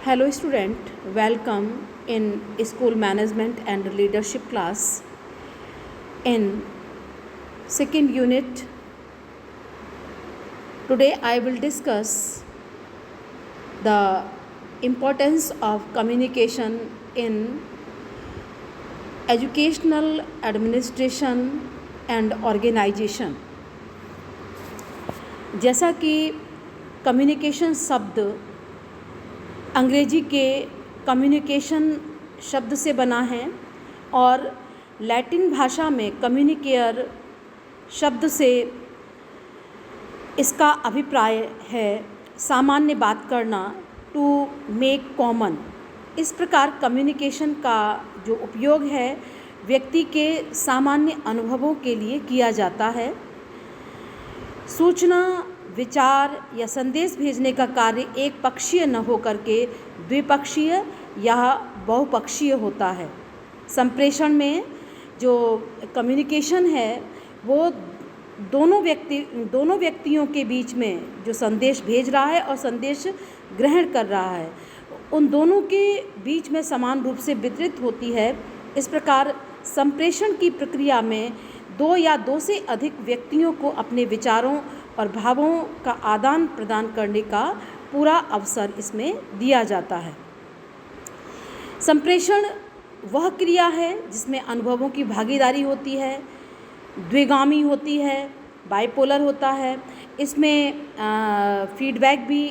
Hello student, welcome in School Management and Leadership class. In second unit, today I will discuss the importance of communication in educational administration and organization. जैसा कि communication शब्द अंग्रेजी के communication शब्द से बना है और लैटिन भाषा में कम्युनिकेयर शब्द से इसका अभिप्राय है सामान्य बात करना, टू मेक कॉमन। इस प्रकार कम्युनिकेशन का जो उपयोग है व्यक्ति के सामान्य अनुभवों के लिए किया जाता है। सूचना, विचार या संदेश भेजने का कार्य एक पक्षीय न होकर के द्विपक्षीय या बहुपक्षीय होता है। संप्रेषण में जो कम्युनिकेशन है वो दोनों व्यक्तियों के बीच में जो संदेश भेज रहा है और संदेश ग्रहण कर रहा है उन दोनों के बीच में समान रूप से वितरित होती है। इस प्रकार संप्रेषण की प्रक्रिया में दो या दो से अधिक व्यक्तियों को अपने विचारों और भावों का आदान प्रदान करने का पूरा अवसर इसमें दिया जाता है। संप्रेषण वह क्रिया है जिसमें अनुभवों की भागीदारी होती है, द्विगामी होती है, बाइपोलर होता है। इसमें फीडबैक भी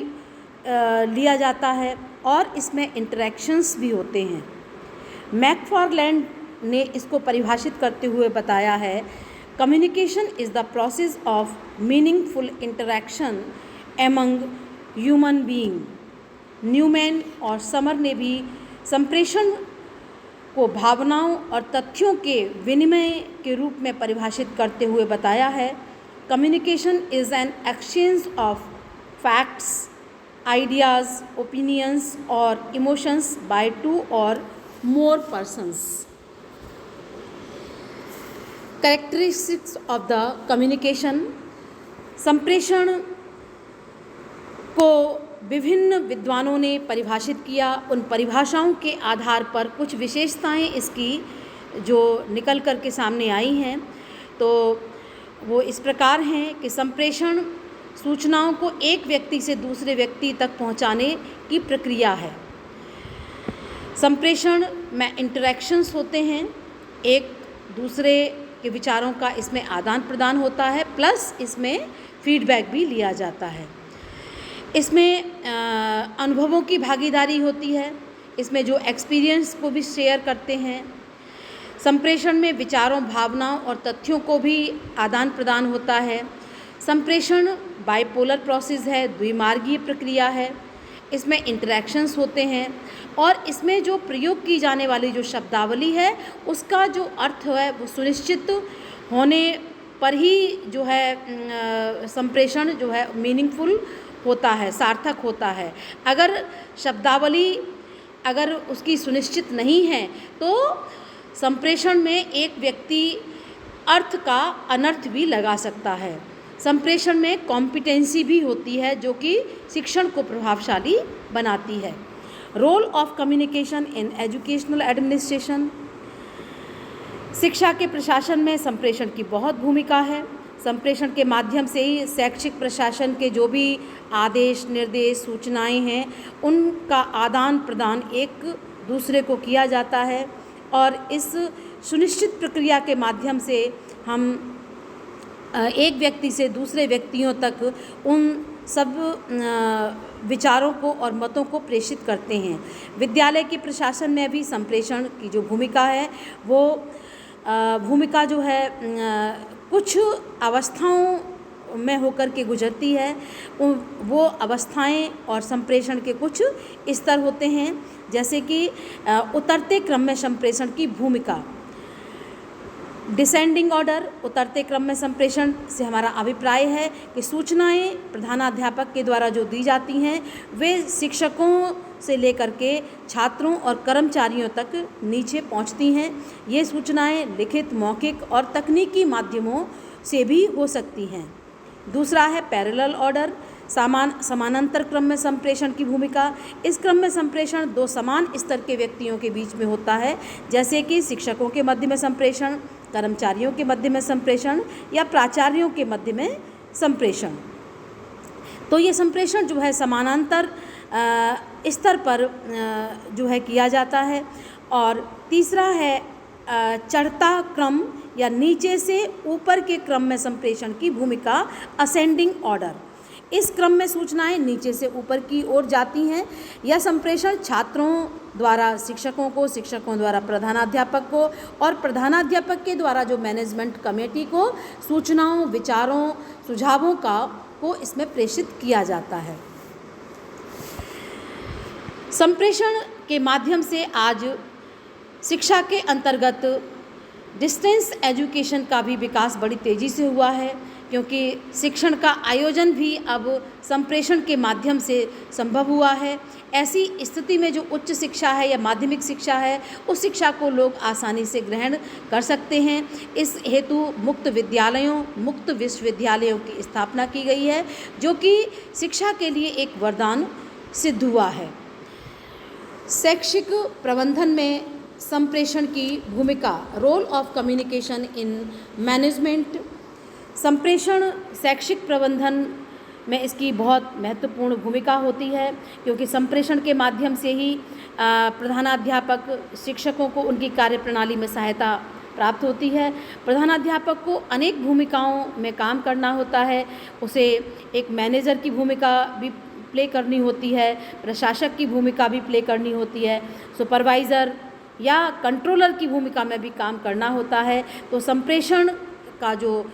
लिया जाता है और इसमें इंटरैक्शंस भी होते हैं। मैकफार्लैंड ने इसको परिभाषित करते हुए बताया है, communication is the process of meaningful interaction among human being. Newman और समर ने भी संप्रेषण को भावनाओं और तथ्यों के विनिमय के रूप में परिभाषित करते हुए बताया है, communication is an exchange of facts, ideas, opinions और इमोशंस बाय टू और more persons. Characteristics of the communication. संप्रेषण को विभिन्न विद्वानों ने परिभाषित किया। उन परिभाषाओं के आधार पर कुछ विशेषताएं इसकी जो निकल कर के सामने आई हैं तो वो इस प्रकार हैं कि संप्रेषण सूचनाओं को एक व्यक्ति से दूसरे व्यक्ति तक पहुंचाने की प्रक्रिया है। संप्रेषण में इंटरैक्शंस होते हैं, एक दूसरे के विचारों का इसमें आदान प्रदान होता है, प्लस इसमें फीडबैक भी लिया जाता है। इसमें अनुभवों की भागीदारी होती है, इसमें जो एक्सपीरियंस को भी शेयर करते हैं। संप्रेषण में विचारों, भावनाओं और तथ्यों को भी आदान प्रदान होता है। संप्रेषण बाइपोलर प्रोसेस है, द्विमार्गीय प्रक्रिया है। इसमें इंटरैक्शंस होते हैं और इसमें जो प्रयोग की जाने वाली जो शब्दावली है उसका जो अर्थ है वो सुनिश्चित होने पर ही जो है संप्रेषण जो है मीनिंगफुल होता है, सार्थक होता है। अगर शब्दावली अगर उसकी सुनिश्चित नहीं है तो संप्रेषण में एक व्यक्ति अर्थ का अनर्थ भी लगा सकता है। संप्रेषण में कॉम्पिटेंसी भी होती है जो कि शिक्षण को प्रभावशाली बनाती है। Role of communication in educational administration. शिक्षा के प्रशासन में संप्रेषण की बहुत भूमिका है। संप्रेषण के माध्यम से ही शैक्षिक प्रशासन के जो भी आदेश, निर्देश, सूचनाएं हैं उनका आदान प्रदान एक दूसरे को किया जाता है और इस सुनिश्चित प्रक्रिया के माध्यम से हम एक व्यक्ति से दूसरे व्यक्तियों तक उन सब विचारों को और मतों को प्रेषित करते हैं। विद्यालय के प्रशासन में भी संप्रेषण की जो भूमिका है वो भूमिका जो है कुछ अवस्थाओं में होकर के गुजरती है। वो अवस्थाएं और संप्रेषण के कुछ स्तर होते हैं, जैसे कि उतरते क्रम में संप्रेषण की भूमिका। डिसेंडिंग ऑर्डर, उतरते क्रम में संप्रेषण से हमारा अभिप्राय है कि सूचनाएं प्रधानाध्यापक के द्वारा जो दी जाती हैं वे शिक्षकों से लेकर के छात्रों और कर्मचारियों तक नीचे पहुंचती हैं। ये सूचनाएं लिखित, मौखिक और तकनीकी माध्यमों से भी हो सकती हैं। दूसरा है पैरेलल ऑर्डर, समानांतर क्रम में संप्रेषण की भूमिका। इस क्रम में संप्रेषण दो समान स्तर के व्यक्तियों के बीच में होता है, जैसे कि शिक्षकों के मध्य में संप्रेषण, कर्मचारियों के मध्य में संप्रेषण या प्राचार्यों के मध्य में संप्रेषण। तो ये संप्रेषण जो है समानांतर स्तर पर जो है किया जाता है। और तीसरा है चढ़ता क्रम या नीचे से ऊपर के क्रम में संप्रेषण की भूमिका, असेंडिंग ऑर्डर। इस क्रम में सूचनाएं नीचे से ऊपर की ओर जाती हैं। यह संप्रेषण छात्रों द्वारा शिक्षकों को, शिक्षकों द्वारा प्रधानाध्यापक को और प्रधानाध्यापक के द्वारा जो मैनेजमेंट कमेटी को सूचनाओं, विचारों, सुझावों को इसमें प्रेषित किया जाता है। संप्रेषण के माध्यम से आज शिक्षा के अंतर्गत डिस्टेंस एजुकेशन का भी विकास बड़ी तेज़ी से हुआ है, क्योंकि शिक्षण का आयोजन भी अब संप्रेषण के माध्यम से संभव हुआ है। ऐसी स्थिति में जो उच्च शिक्षा है या माध्यमिक शिक्षा है, उस शिक्षा को लोग आसानी से ग्रहण कर सकते हैं। इस हेतु मुक्त विद्यालयों, मुक्त विश्वविद्यालयों की स्थापना की गई है, जो कि शिक्षा के लिए एक वरदान सिद्ध हुआ है। शैक्षिक प्रबंधन में संप्रेषण की भूमिका, role of communication in management. संप्रेषण शैक्षिक प्रबंधन में इसकी बहुत महत्वपूर्ण भूमिका होती है, क्योंकि संप्रेषण के माध्यम से ही प्रधानाध्यापक शिक्षकों को उनकी कार्यप्रणाली में सहायता प्राप्त होती है। प्रधानाध्यापक को अनेक भूमिकाओं में काम करना होता है। उसे एक मैनेजर की भूमिका भी प्ले करनी होती है, प्रशासक की भूमिका भी प्ले करनी होती है, सुपरवाइज़र या कंट्रोलर की भूमिका में भी काम करना होता है। तो संप्रेषण का जो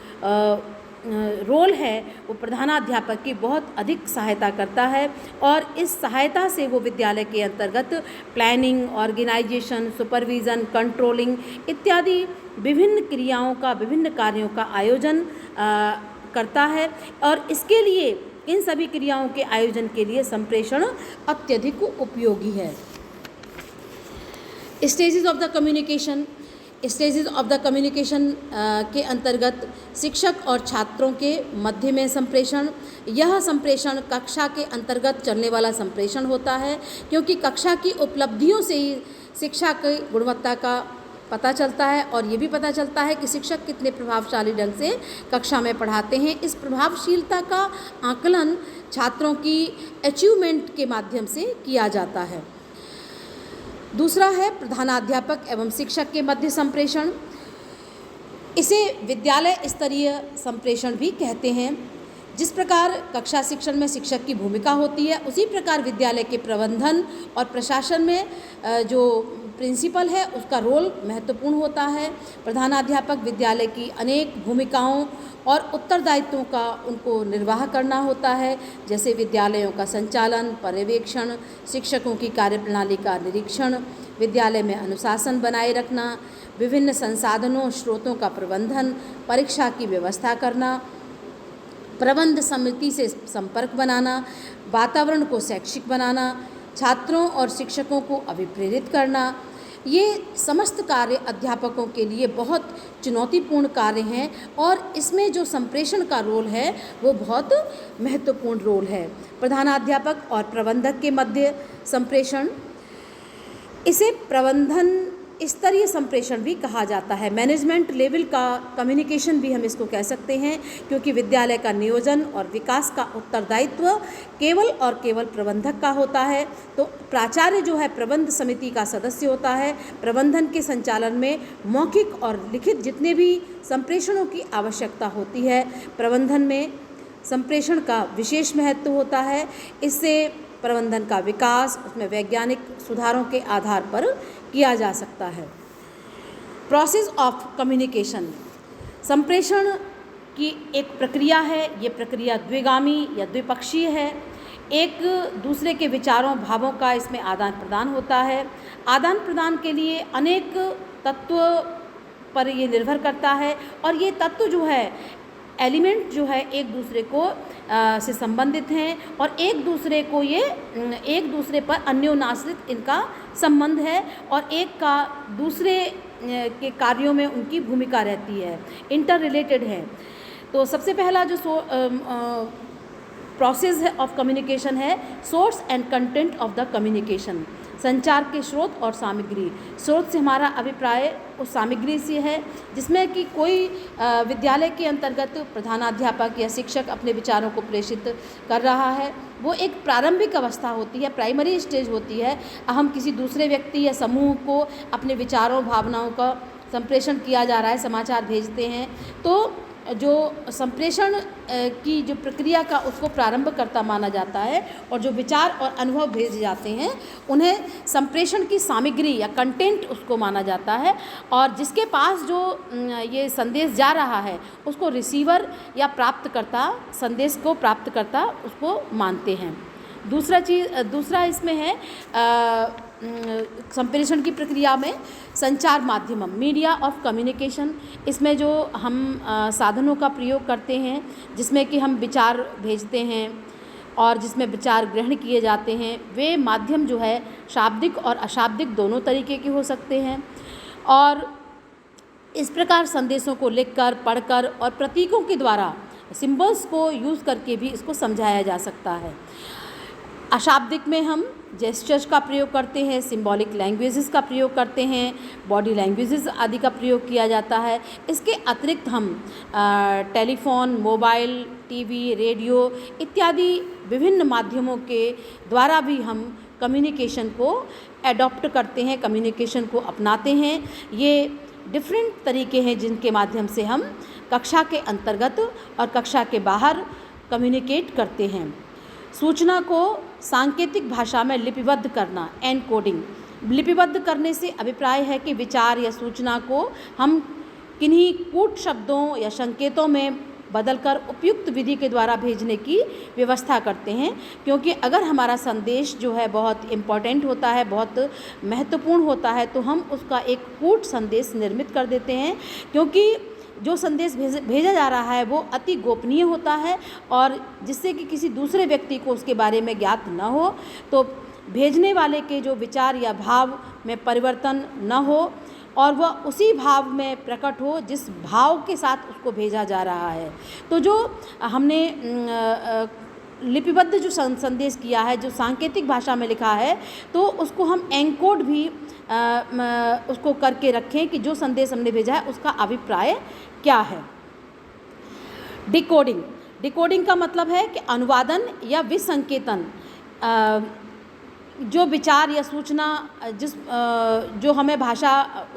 रोल है वो प्रधानाध्यापक की बहुत अधिक सहायता करता है, और इस सहायता से वो विद्यालय के अंतर्गत प्लानिंग, ऑर्गेनाइजेशन, सुपरविज़न, कंट्रोलिंग इत्यादि विभिन्न क्रियाओं का, विभिन्न कार्यों का आयोजन करता है। और इसके लिए, इन सभी क्रियाओं के आयोजन के लिए संप्रेषण अत्यधिक उपयोगी है। Stages of the communication. Stages of the communication के अंतर्गत शिक्षक और छात्रों के मध्य में संप्रेषण। यह संप्रेषण कक्षा के अंतर्गत चलने वाला संप्रेषण होता है, क्योंकि कक्षा की उपलब्धियों से ही शिक्षा की गुणवत्ता का पता चलता है, और ये भी पता चलता है कि शिक्षक कितने प्रभावशाली ढंग से कक्षा में पढ़ाते हैं। इस प्रभावशीलता का आकलन छात्रों की अचीवमेंट के माध्यम से किया जाता है। दूसरा है प्रधानाध्यापक एवं शिक्षक के मध्य संप्रेषण। इसे विद्यालय स्तरीय संप्रेषण भी कहते हैं। जिस प्रकार कक्षा शिक्षण में शिक्षक की भूमिका होती है, उसी प्रकार विद्यालय के प्रबंधन और प्रशासन में जो प्रिंसिपल है उसका रोल महत्वपूर्ण होता है। प्रधानाध्यापक विद्यालय की अनेक भूमिकाओं और उत्तरदायित्वों का उनको निर्वाह करना होता है, जैसे विद्यालयों का संचालन, पर्यवेक्षण, शिक्षकों की कार्यप्रणाली का निरीक्षण, विद्यालय में अनुशासन बनाए रखना, विभिन्न संसाधनों, स्रोतों का प्रबंधन, परीक्षा की व्यवस्था करना, प्रबंध समिति से संपर्क बनाना, वातावरण को शैक्षिक बनाना, छात्रों और शिक्षकों को अभिप्रेरित करना। ये समस्त कार्य अध्यापकों के लिए बहुत चुनौतीपूर्ण कार्य हैं, और इसमें जो संप्रेषण का रोल है वो बहुत महत्वपूर्ण रोल है। प्रधानाध्यापक और प्रबंधक के मध्य संप्रेषण, इसे प्रबंधन स्तरीय संप्रेषण भी कहा जाता है। मैनेजमेंट लेवल का कम्युनिकेशन भी हम इसको कह सकते हैं, क्योंकि विद्यालय का नियोजन और विकास का उत्तरदायित्व केवल और केवल प्रबंधक का होता है। तो प्राचार्य जो है प्रबंध समिति का सदस्य होता है। प्रबंधन के संचालन में मौखिक और लिखित जितने भी संप्रेषणों की आवश्यकता होती है, प्रबंधन में संप्रेषण का विशेष महत्व होता है। इससे प्रबंधन का विकास, उसमें वैज्ञानिक सुधारों के आधार पर किया जा सकता है। प्रोसेस ऑफ कम्युनिकेशन, संप्रेषण की एक प्रक्रिया है। ये प्रक्रिया द्विगामी या द्विपक्षीय है। एक दूसरे के विचारों, भावों का इसमें आदान प्रदान होता है। आदान प्रदान के लिए अनेक तत्व पर ये निर्भर करता है, और ये तत्व जो है, एलिमेंट जो है, एक दूसरे को से संबंधित हैं, और एक दूसरे पर अन्योन्याश्रित इनका संबंध है, और एक का दूसरे के कार्यों में उनकी भूमिका रहती है, इंटर रिलेटेड है। तो सबसे पहला जो प्रोसेस ऑफ कम्युनिकेशन है source and content of the communication, संचार के स्रोत और सामग्री। स्रोत से हमारा अभिप्राय उस सामग्री से है जिसमें कि कोई विद्यालय के अंतर्गत प्रधानाध्यापक या शिक्षक अपने विचारों को प्रेषित कर रहा है। वो एक प्रारंभिक अवस्था होती है, प्राइमरी स्टेज होती है। हम किसी दूसरे व्यक्ति या समूह को अपने विचारों भावनाओं का संप्रेषण किया जा रहा है, समाचार भेजते हैं, तो जो संप्रेषण की जो प्रक्रिया का उसको प्रारंभकर्ता माना जाता है और जो विचार और अनुभव भेजे जाते हैं उन्हें संप्रेषण की सामग्री या कंटेंट उसको माना जाता है। और जिसके पास जो ये संदेश जा रहा है उसको रिसीवर या प्राप्तकर्ता, संदेश को प्राप्तकर्ता उसको मानते हैं। दूसरा इसमें है संप्रेषण की प्रक्रिया में संचार माध्यम, मीडिया ऑफ कम्युनिकेशन। इसमें जो हम साधनों का प्रयोग करते हैं जिसमें कि हम विचार भेजते हैं और जिसमें विचार ग्रहण किए जाते हैं, वे माध्यम जो है शाब्दिक और अशाब्दिक दोनों तरीके के हो सकते हैं। और इस प्रकार संदेशों को लिखकर, पढ़कर और प्रतीकों के द्वारा, सिंबल्स को यूज़ करके भी इसको समझाया जा सकता है। अशाब्दिक में हम जेस्चर्स का प्रयोग करते हैं, सिंबॉलिक लैंग्वेजेस का प्रयोग करते हैं, बॉडी लैंग्वेजेस आदि का प्रयोग किया जाता है। इसके अतिरिक्त हम टेलीफोन, मोबाइल, टीवी, रेडियो इत्यादि विभिन्न माध्यमों के द्वारा भी हम कम्युनिकेशन को एडॉप्ट करते हैं, कम्युनिकेशन को अपनाते हैं। ये डिफरेंट तरीके हैं जिनके माध्यम से हम कक्षा के अंतर्गत और कक्षा के बाहर कम्युनिकेट करते हैं। सूचना को सांकेतिक भाषा में लिपिबद्ध करना, एनकोडिंग। लिपिबद्ध करने से अभिप्राय है कि विचार या सूचना को हम किन्हीं कूट शब्दों या संकेतों में बदलकर उपयुक्त विधि के द्वारा भेजने की व्यवस्था करते हैं। क्योंकि अगर हमारा संदेश जो है बहुत इम्पॉर्टेंट होता है, बहुत महत्वपूर्ण होता है, तो हम उसका एक कूट संदेश निर्मित कर देते हैं। क्योंकि जो संदेश भेजा जा रहा है वो अति गोपनीय होता है और जिससे कि किसी दूसरे व्यक्ति को उसके बारे में ज्ञात न हो, तो भेजने वाले के जो विचार या भाव में परिवर्तन न हो और वह उसी भाव में प्रकट हो जिस भाव के साथ उसको भेजा जा रहा है। तो जो हमने लिपिबद्ध जो संदेश किया है, जो सांकेतिक भाषा में लिखा है, तो उसको हम एनकोड भी उसको करके रखें कि जो संदेश हमने भेजा है उसका अभिप्राय क्या है। डिकोडिंग का मतलब है कि अनुवादन या विसंकेतन, जो विचार या सूचना जो हमें भाषा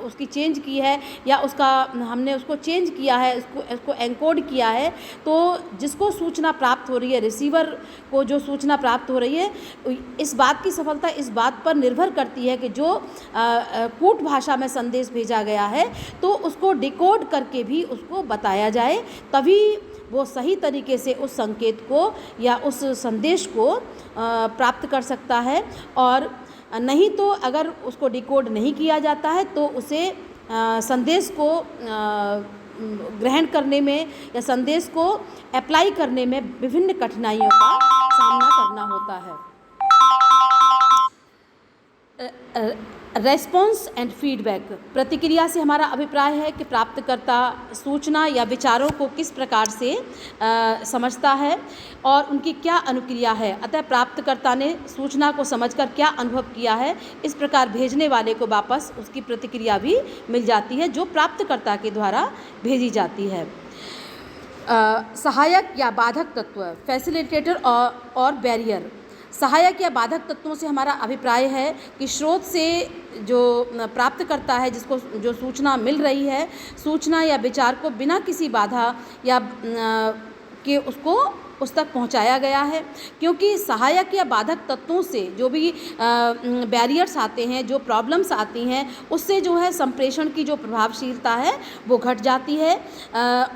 उसकी चेंज की है या उसका हमने उसको चेंज किया है, इसको एनकोड किया है, तो जिसको सूचना प्राप्त हो रही है, रिसीवर को जो सूचना प्राप्त हो रही है, इस बात की सफलता इस बात पर निर्भर करती है कि जो कूट भाषा में संदेश भेजा गया है तो उसको डिकोड करके भी उसको बताया जाए, तभी वो सही तरीके से उस संकेत को या उस संदेश को प्राप्त कर सकता है। और नहीं तो अगर उसको डिकोड नहीं किया जाता है तो उसे संदेश को ग्रहण करने में या संदेश को अप्लाई करने में विभिन्न कठिनाइयों का सामना करना होता है। रेस्पॉन्स एंड फीडबैक, प्रतिक्रिया से हमारा अभिप्राय है कि प्राप्तकर्ता सूचना या विचारों को किस प्रकार से समझता है और उनकी क्या अनुक्रिया है। अतः प्राप्तकर्ता ने सूचना को समझकर क्या अनुभव किया है, इस प्रकार भेजने वाले को वापस उसकी प्रतिक्रिया भी मिल जाती है जो प्राप्तकर्ता के द्वारा भेजी जाती है। सहायक या बाधक तत्व, फैसिलिटेटर और बैरियर। सहायक या बाधक तत्वों से हमारा अभिप्राय है कि स्रोत से जो प्राप्त करता है, जिसको जो सूचना मिल रही है, सूचना या विचार को बिना किसी बाधा या के उसको उस तक पहुंचाया गया है। क्योंकि सहायक या बाधक तत्वों से जो भी बैरियर्स आते हैं, जो प्रॉब्लम्स आती हैं, उससे जो है संप्रेषण की जो प्रभावशीलता है वो घट जाती है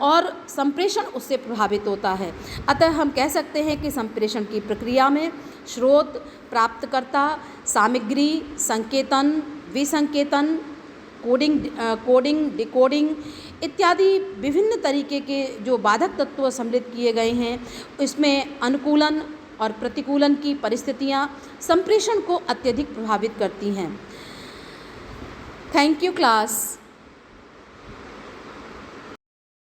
और संप्रेषण उससे प्रभावित होता है। अतः हम कह सकते हैं कि संप्रेषण की प्रक्रिया में स्रोत, प्राप्तकर्ता, सामग्री, संकेतन, विसंकेतन, कोडिंग, डिकोडिंग इत्यादि विभिन्न तरीके के जो बाधक तत्व सम्मिलित किए गए हैं, इसमें अनुकूलन और प्रतिकूलन की परिस्थितियां संप्रेषण को अत्यधिक प्रभावित करती हैं। Thank you class.